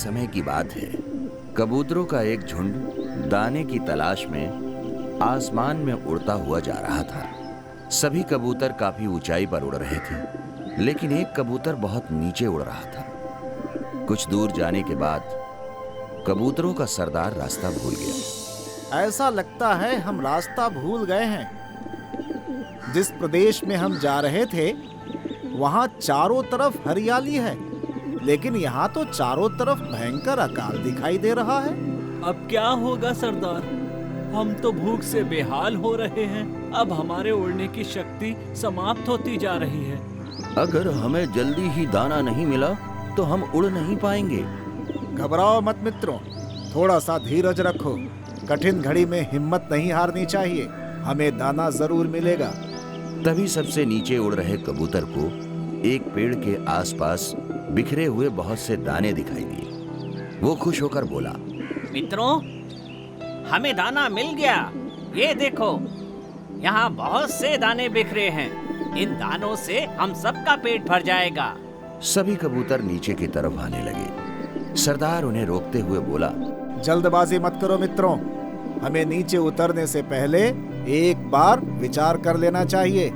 समय की बात है। कबूतरों का एक झुंड दाने की तलाश में आसमान में उड़ता हुआ जा रहा था। सभी कबूतर काफी ऊंचाई पर उड़ रहे थे, लेकिन एक कबूतर बहुत नीचे उड़ रहा था। कुछ दूर जाने के बाद कबूतरों का सरदार रास्ता भूल गया। ऐसा लगता है हम रास्ता भूल गए हैं। जिस प्रदेश में हम जा रहे थे वहाँ चारों तरफ हरियाली है, लेकिन यहाँ तो चारों तरफ भयंकर अकाल दिखाई दे रहा है। अब क्या होगा सरदार? हम तो भूख से बेहाल हो रहे हैं। अब हमारे उड़ने की शक्ति समाप्त होती जा रही है। अगर हमें जल्दी ही दाना नहीं मिला तो हम उड़ नहीं पाएंगे। घबराओ मत मित्रों, थोड़ा सा धीरज रखो। कठिन घड़ी में हिम्मत नहीं हारनी चाहिए। हमें दाना जरूर मिलेगा। तभी सबसे नीचे उड़ रहे कबूतर को एक पेड़ के आसपास बिखरे हुए बहुत से दाने दिखाई दिए। वो खुश होकर बोला, मित्रों, हमें दाना मिल गया। ये देखो, यहाँ बहुत से दाने बिखरे हैं। इन दानों से हम सबका पेट भर जाएगा। सभी कबूतर नीचे की तरफ आने लगे। सरदार उन्हें रोकते हुए बोला, जल्दबाजी मत करो मित्रों। हमें नीचे उतरने से पहले एक बार विचार कर लेना चाहिए।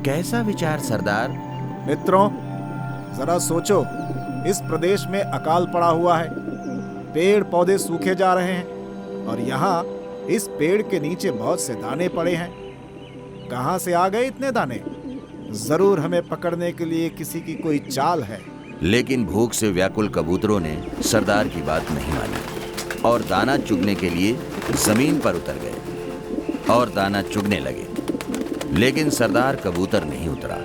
कैसा विचार सरदार? मित्रों, जरा सोचो, इस प्रदेश में अकाल पड़ा हुआ है। पेड़ पौधे सूखे जा रहे हैं और यहाँ इस पेड़ के नीचे बहुत से दाने पड़े हैं। कहाँ से आ गए इतने दाने? जरूर हमें पकड़ने के लिए किसी की कोई चाल है। लेकिन भूख से व्याकुल कबूतरों ने सरदार की बात नहीं मानी और दाना चुगने के लिए जमीन पर उतर गए और दाना चुगने लगे। लेकिन सरदार कबूतर नहीं उतरा।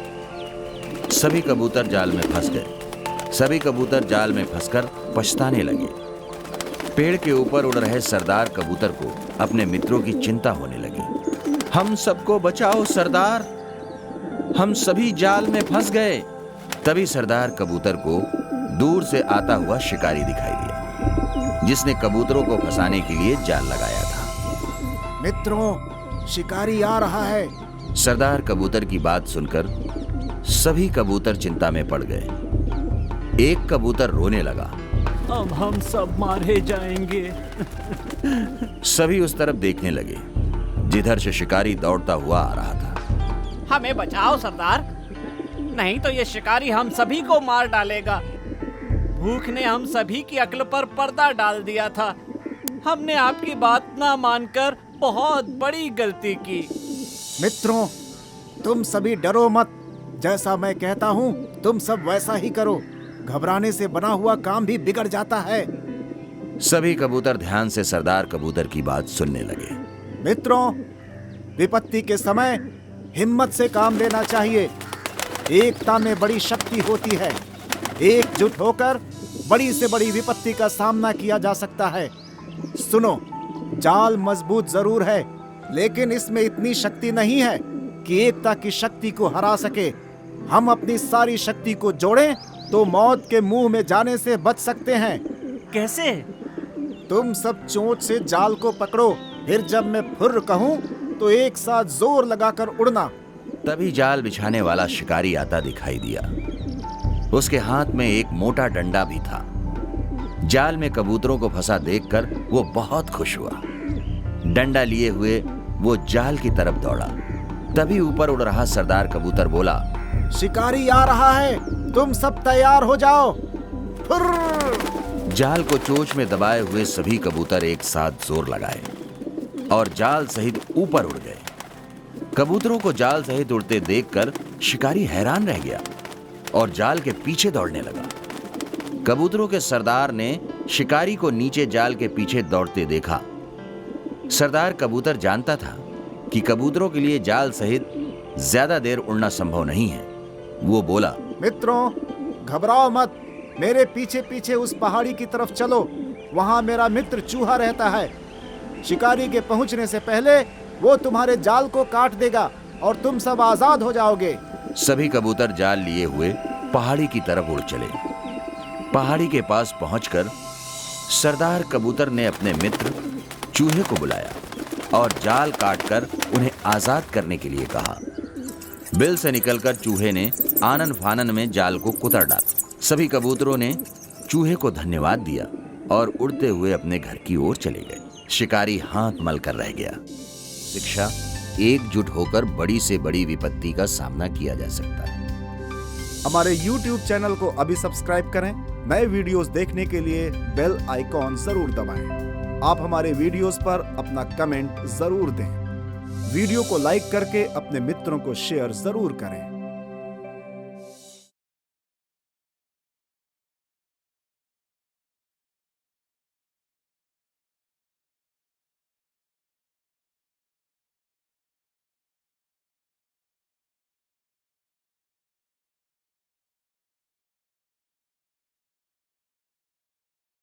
सभी कबूतर जाल में फंस गए। सभी कबूतर जाल में फंसकर पछताने लगे। पेड़ के ऊपर उड़ रहे सरदार कबूतर को अपने मित्रों की चिंता होने लगी। हम सबको बचाओ सरदार, हम सभी जाल में फंस गए। तभी सरदार कबूतर को दूर से आता हुआ शिकारी दिखाई दिया, जिसने कबूतरों को फंसाने के लिए जाल लगाया था। मित्रों, शिकारी आ रहा है। सरदार कबूतर की बात सुनकर सभी कबूतर चिंता में पड़ गए। एक कबूतर रोने लगा, अब हम सब मारे जाएंगे। सभी उस तरफ देखने लगे जिधर से शिकारी दौड़ता हुआ आ रहा था। हमें बचाओ सरदार, नहीं तो ये शिकारी हम सभी को मार डालेगा। भूख ने हम सभी की अक्ल पर पर्दा डाल दिया था। हमने आपकी बात ना मानकर बहुत बड़ी गलती की। मित्रों, तुम सभी डरो मत। जैसा मैं कहता हूँ तुम सब वैसा ही करो। घबराने से बना हुआ काम भी बिगड़ जाता है। सभी कबूतर ध्यान से सरदार कबूतर की बात सुनने लगे। मित्रों, विपत्ति के समय हिम्मत से काम लेना चाहिए। एकता में बड़ी शक्ति होती है। एकजुट होकर बड़ी से बड़ी विपत्ति का सामना किया जा सकता है। सुनो, जाल मजबूत जरूर है, लेकिन इसमें इतनी शक्ति नहीं है कि एकता की शक्ति को हरा सके। हम अपनी सारी शक्ति को जोड़ें तो मौत के मुंह में जाने से बच सकते हैं। कैसे? तुम सब चोंच से जाल को पकड़ो, फिर जब मैं फुर्र कहूं तो एक साथ जोर लगाकर उड़ना। तभी जाल बिछाने वाला शिकारी आता दिखाई दिया। उसके हाथ में एक मोटा डंडा भी था। जाल में कबूतरों को फंसा देखकर वो बहुत खुश हुआ। डंडा लिए हुए वो जाल की तरफ दौड़ा। तभी ऊपर उड़ रहा सरदार कबूतर बोला, शिकारी आ रहा है, तुम सब तैयार हो जाओ। फुर्र! जाल को चोंच में दबाए हुए सभी कबूतर एक साथ जोर लगाए और जाल सहित ऊपर उड़ गए। कबूतरों को जाल सहित उड़ते देखकर शिकारी हैरान रह गया और जाल के पीछे दौड़ने लगा। कबूतरों के सरदार ने शिकारी को नीचे जाल के पीछे दौड़ते देखा। सरदार कबूतर जानता था कि कबूतरों के लिए जाल सहित ज्यादा देर उड़ना संभव नहीं है। वो बोला, मित्रों, घबराओ मत। मेरे पीछे पीछे उस पहाड़ी की तरफ चलो। वहां मेरा मित्र चूहा रहता है। शिकारी के पहुंचने से पहले वो तुम्हारे जाल को काट देगा और तुम सब आजाद हो जाओगे। सभी कबूतर जाल लिए हुए पहाड़ी की तरफ उड़ चले। पहाड़ी के पास पहुंचकर सरदार कबूतर ने अपने मित्र चूहे को बुलाया और जाल काटकर उन्हें आजाद करने के लिए कहा। बिल से निकलकर चूहे ने आनन फानन में जाल को कुतर डाला। सभी कबूतरों ने चूहे को धन्यवाद दिया और उड़ते हुए अपने घर की ओर चले गए। शिकारी हाथ मल कर रह गया। शिक्षा, एकजुट होकर बड़ी से बड़ी विपत्ति का सामना किया जा सकता है। हमारे YouTube चैनल को अभी सब्सक्राइब करें। नए वीडियोस देखने के लिए बेल आइकॉन जरूर दबाएं। आप हमारे वीडियोस पर अपना कमेंट जरूर दें। वीडियो को लाइक करके अपने मित्रों को शेयर जरूर करें।